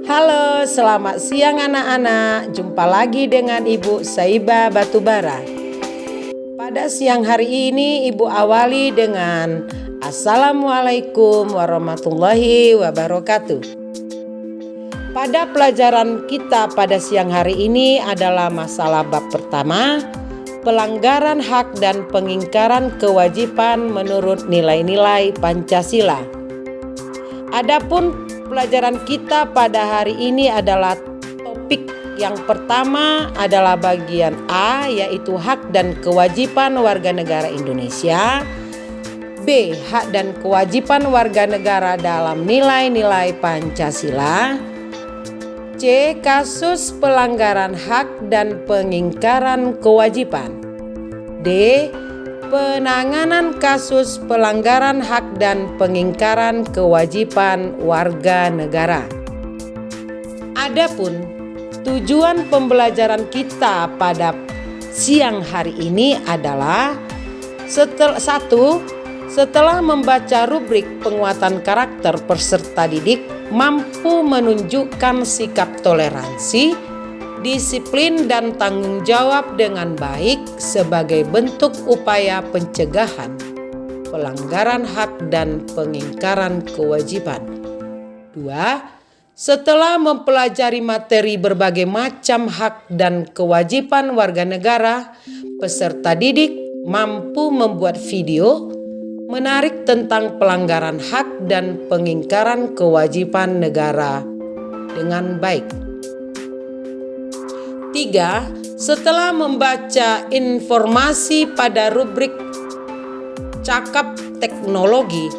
Halo, selamat siang anak-anak. Jumpa lagi dengan Ibu Saiba Batubara. Pada siang hari ini Ibu awali dengan Assalamualaikum warahmatullahi wabarakatuh. Pada pelajaran kita pada siang hari ini adalah masalah bab pertama, pelanggaran hak dan pengingkaran kewajiban menurut nilai-nilai Pancasila. Adapun pelajaran kita pada hari ini adalah topik yang pertama adalah bagian A, yaitu hak dan kewajiban warga negara Indonesia. B, hak dan kewajiban warga negara dalam nilai-nilai Pancasila. C, kasus pelanggaran hak dan pengingkaran kewajiban. D, penanganan kasus pelanggaran hak dan pengingkaran kewajiban warga negara. Adapun tujuan pembelajaran kita pada siang hari ini adalah setelah membaca rubrik penguatan karakter peserta didik mampu menunjukkan sikap toleransi, disiplin dan tanggung jawab dengan baik sebagai bentuk upaya pencegahan pelanggaran hak dan pengingkaran kewajiban. 2. Setelah mempelajari materi berbagai macam hak dan kewajiban warga negara, peserta didik mampu membuat video menarik tentang pelanggaran hak dan pengingkaran kewajiban negara dengan baik. 3. Setelah membaca informasi pada rubrik cakap teknologi,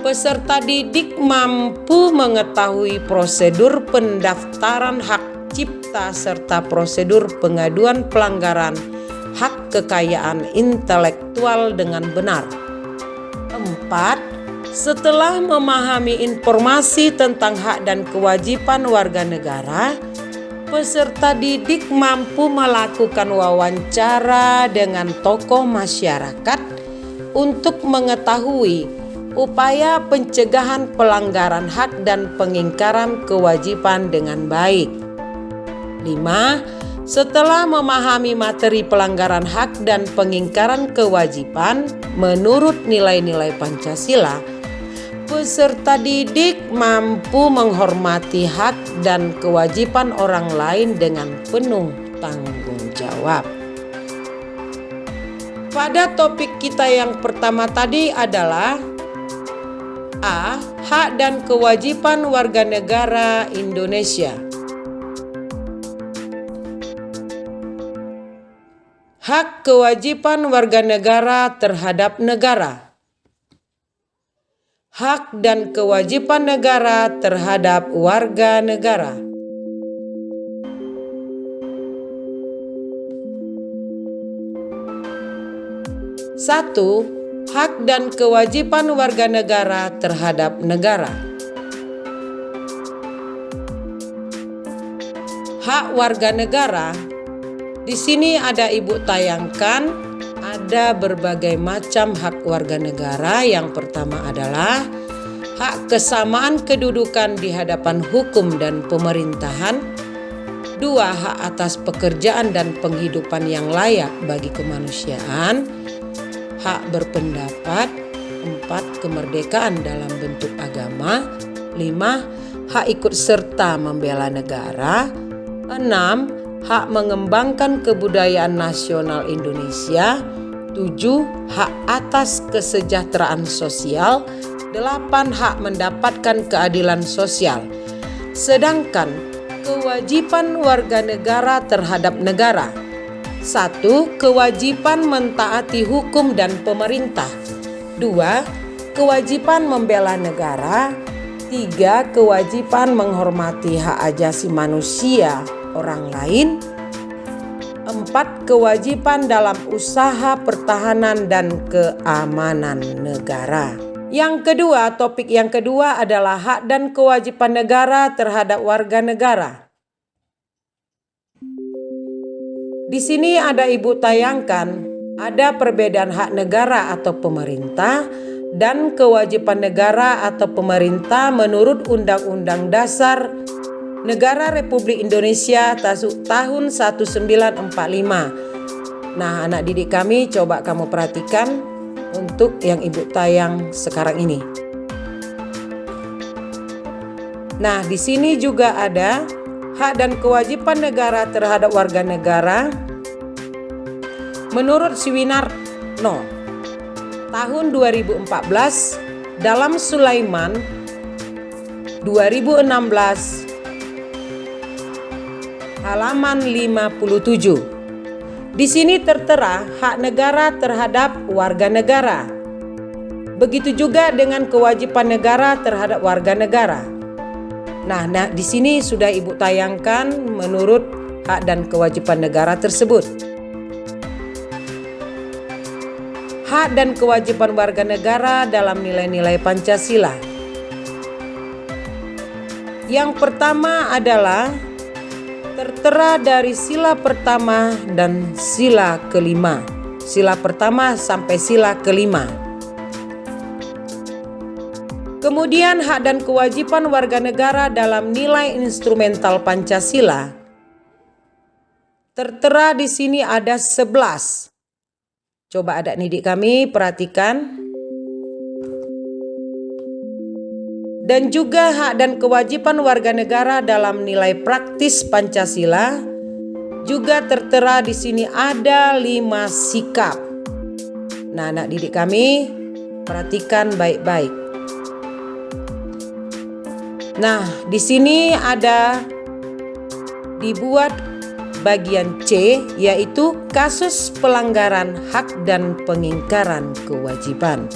peserta didik mampu mengetahui prosedur pendaftaran hak cipta serta prosedur pengaduan pelanggaran hak kekayaan intelektual dengan benar. 4. Setelah memahami informasi tentang hak dan kewajiban warga negara, peserta didik mampu melakukan wawancara dengan tokoh masyarakat untuk mengetahui upaya pencegahan pelanggaran hak dan pengingkaran kewajiban dengan baik. 5. Setelah memahami materi pelanggaran hak dan pengingkaran kewajiban menurut nilai-nilai Pancasila, peserta didik mampu menghormati hak dan kewajiban orang lain dengan penuh tanggung jawab. Pada topik kita yang pertama tadi adalah A, hak dan kewajiban warga negara Indonesia. Hak kewajiban warga negara terhadap negara. Hak dan kewajiban negara terhadap warga negara. Satu, hak dan kewajiban warga negara terhadap negara. Hak warga negara. Di sini ada Ibu tayangkan, ada berbagai macam hak warga negara. Yang pertama adalah hak kesamaan kedudukan di hadapan hukum dan pemerintahan. 2. Hak atas pekerjaan dan penghidupan yang layak bagi kemanusiaan. Hak berpendapat. 4. Kemerdekaan dalam bentuk agama. 5. Hak ikut serta membela negara. 6. Hak mengembangkan kebudayaan nasional Indonesia. 7. Hak atas kesejahteraan sosial. 8. Hak mendapatkan keadilan sosial. Sedangkan kewajiban warga negara terhadap negara. 1. Kewajiban mentaati hukum dan pemerintah. 2. Kewajiban membela negara. 3. Kewajiban menghormati hak asasi manusia orang lain. 4. Kewajiban dalam usaha pertahanan dan keamanan negara. Yang kedua, topik yang kedua adalah hak dan kewajiban negara terhadap warga negara. Di sini ada Ibu tayangkan, ada perbedaan hak negara atau pemerintah dan kewajiban negara atau pemerintah menurut Undang-Undang Dasar Negara Republik Indonesia tahun 1945. Nah, anak didik kami, coba kamu perhatikan untuk yang ibu tayang sekarang ini. Nah, di sini juga ada hak dan kewajiban negara terhadap warga negara menurut Suwinarno tahun 2014 dalam Sulaiman 2016 halaman 57. Di sini tertera hak negara terhadap warga negara. Begitu juga dengan kewajiban negara terhadap warga negara. Nah, di sini sudah ibu tayangkan menurut hak dan kewajiban negara tersebut. Hak dan kewajiban warga negara dalam nilai-nilai Pancasila. Yang pertama adalah tertera dari sila pertama dan sila kelima. Sila pertama sampai sila kelima. Kemudian hak dan kewajiban warga negara dalam nilai instrumental Pancasila. Tertera di sini ada 11. Coba adik didik kami perhatikan. Dan juga hak dan kewajiban warga negara dalam nilai praktis Pancasila juga tertera di sini ada 5 sikap. Nah, anak didik kami perhatikan baik-baik. Nah, di sini ada dibuat bagian C, yaitu kasus pelanggaran hak dan pengingkaran kewajiban.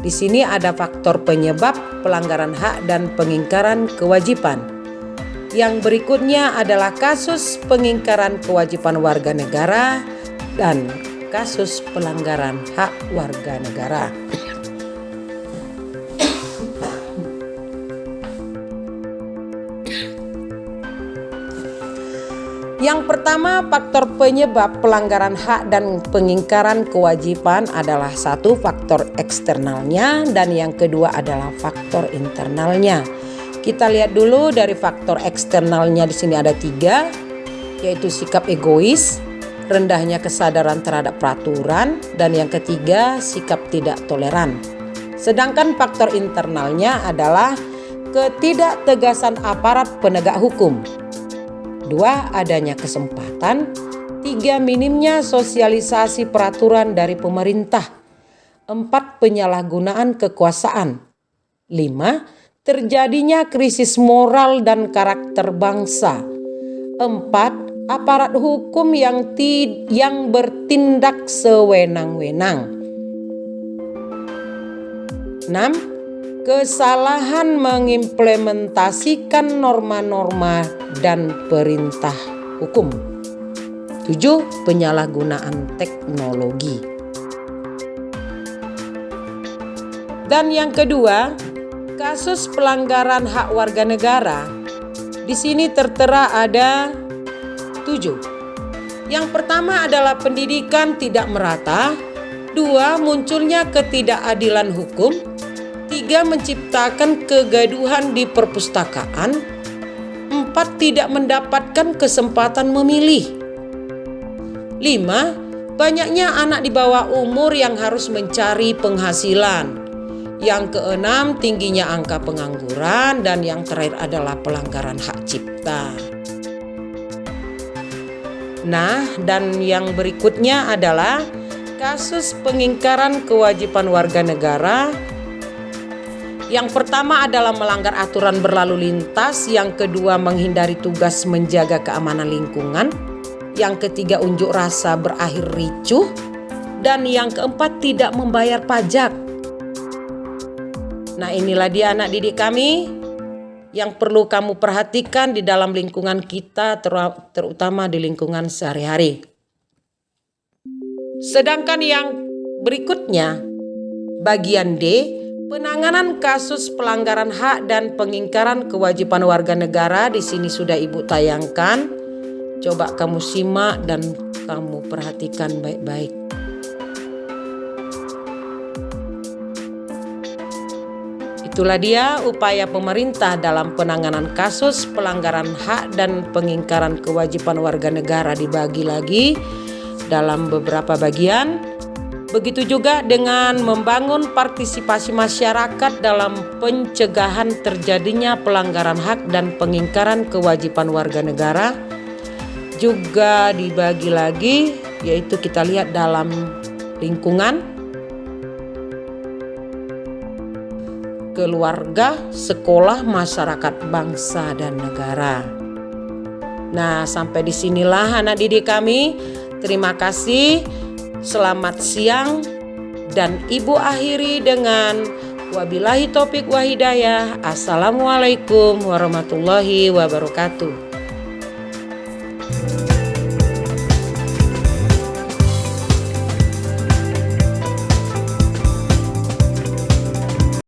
Di sini ada faktor penyebab pelanggaran hak dan pengingkaran kewajiban. Yang berikutnya adalah kasus pengingkaran kewajiban warga negara dan kasus pelanggaran hak warga negara. Yang pertama, faktor penyebab pelanggaran hak dan pengingkaran kewajiban adalah satu, faktor eksternalnya, dan yang kedua adalah faktor internalnya. Kita lihat dulu dari faktor eksternalnya. Di sini ada 3, yaitu sikap egois, rendahnya kesadaran terhadap peraturan, dan yang ketiga sikap tidak toleran. Sedangkan faktor internalnya adalah ketidaktegasan aparat penegak hukum. 2. Adanya kesempatan. 3. Minimnya sosialisasi peraturan dari pemerintah. 4. Penyalahgunaan kekuasaan. 5. Terjadinya krisis moral dan karakter bangsa. 4. Aparat hukum yang bertindak sewenang-wenang. 6. Kesalahan mengimplementasikan norma-norma dan perintah hukum. 7. Penyalahgunaan teknologi. Dan yang kedua, kasus pelanggaran hak warga negara. Di sini tertera ada 7. Yang pertama adalah pendidikan tidak merata. 2. Munculnya ketidakadilan hukum. 3. Menciptakan kegaduhan di perpustakaan. 4. Tidak mendapatkan kesempatan memilih. 5. Banyaknya anak di bawah umur yang harus mencari penghasilan. Yang keenam, tingginya angka pengangguran. Dan yang terakhir adalah pelanggaran hak cipta. Nah, dan yang berikutnya adalah kasus pengingkaran kewajiban warga negara. Yang pertama adalah melanggar aturan berlalu lintas. Yang kedua, menghindari tugas menjaga keamanan lingkungan. Yang ketiga, unjuk rasa berakhir ricuh. Dan yang keempat, tidak membayar pajak. Nah, inilah dia anak didik kami yang perlu kamu perhatikan di dalam lingkungan kita, terutama di lingkungan sehari-hari. Sedangkan yang berikutnya, bagian D, penanganan kasus pelanggaran hak dan pengingkaran kewajiban warga negara. Di sini sudah Ibu tayangkan. Coba kamu simak dan kamu perhatikan baik-baik. Itulah dia upaya pemerintah dalam penanganan kasus pelanggaran hak dan pengingkaran kewajiban warga negara dibagi lagi dalam beberapa bagian. Begitu juga dengan membangun partisipasi masyarakat dalam pencegahan terjadinya pelanggaran hak dan pengingkaran kewajiban warga negara. Juga dibagi lagi, yaitu kita lihat dalam lingkungan, keluarga, sekolah, masyarakat, bangsa, dan negara. Nah, sampai disinilah anak didik kami. Terima kasih. Selamat siang, dan Ibu akhiri dengan wabillahi taufik wa hidayah. Assalamualaikum warahmatullahi wabarakatuh.